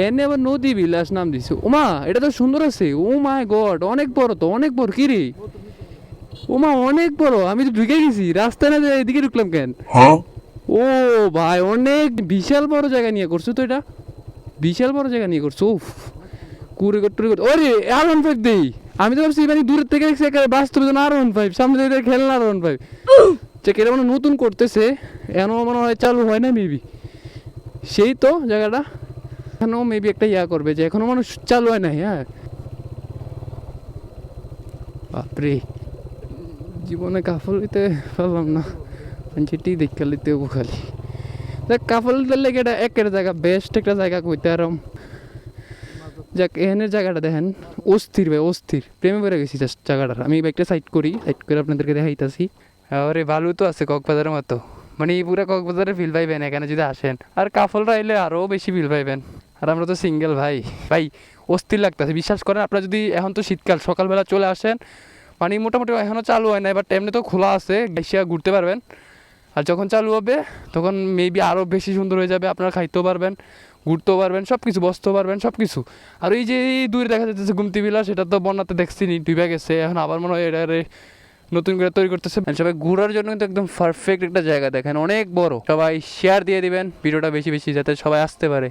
এনে আবার নদী বিলাস নাম দিছে। ওমা এটা তো সুন্দর আছে। ও মাই গড, অনেক বড় তো, অনেক বড়। কি রে, ওমা অনেক বড়। আমি তো ঢুকে গেছি রাস্তায়, না যায় এদিকে ঢুকলাম কেন? ও ভাই, অনেক বিশাল বড় জায়গা নিয়ে করছো তো এটা, বিশাল বড় জায়গা নিয়ে করছো। উফ, কুড়ে টুরে ওরে আর ওয়ান ফাইভ দেই। আমি তো ভাবছি মানে দূরের থেকে দেখছি একেবারে বাস্তবে যেন আর ওয়ান ফাইভ, সামনে থেকে খেলনা আর ওয়ান ফাইভ। চেক এটা মানে নতুন করতেছে, এখনো মনে হয় চালু হয় না মেবি। সেই তো জায়গাটা এখনো মেবি একটা ইয়া করবে, যে এখনো মানুষ চালু হয় নাই। হ্যাঁ বাপরে, জীবনে কাফল দিতে পারলাম না, যেটি দেখতে লিতে খালি দেখ কাফল দিলে এটা একের জায়গা বেস্ট একটা জায়গা কইতে আরাম। যাক এখানের জায়গাটা দেখেন, অস্থির ভাই অস্থির, প্রেমে পড়ে গেছি জাস্ট জায়গাটার। আমি বাইকটা সাইড করি, সাইড করে আপনাদেরকে দেখাইতাছি। আরে ভালো তো আছে কক্সবাজারের মতো, মানে এই পুরো কক্সবাজারে ফিল পাইবেন এখানে যদি আসেন। আর কাফলরা এলে আরও বেশি ফিল পাইবেন। আর আমরা তো সিঙ্গেল ভাই, ভাই অস্থির লাগতেছে বিশ্বাস করেন। আপনারা যদি এখন তো শীতকাল সকালবেলা চলে আসেন, মানে মোটামুটি এখনও চালু হয় না, বাট এমনি তো খোলা আছে, এসে ঘুরতে পারবেন। আর যখন চালু হবে তখন মেবি আরও বেশি সুন্দর হয়ে যাবে, আপনারা খাইতেও পারবেন, ঘুরতেও পারবেন, সব কিছু বসতেও পারবেন, সব কিছু। আর এই যে এই দূরে দেখা যাচ্ছে গুমতি বিলা, সেটা তো বন্যাতে দেখছি নি, ডুবে গেছে। এখন আবার মনে হয় এটা নতুন করে তৈরি করতেছে। সবাই ঘোরার জন্য কিন্তু একদম পারফেক্ট একটা জায়গা, দেখেন অনেক বড়। সবাই শেয়ার দিয়ে দিবেন ভিডিওটা বেশি বেশি, যাতে সবাই আসতে পারে।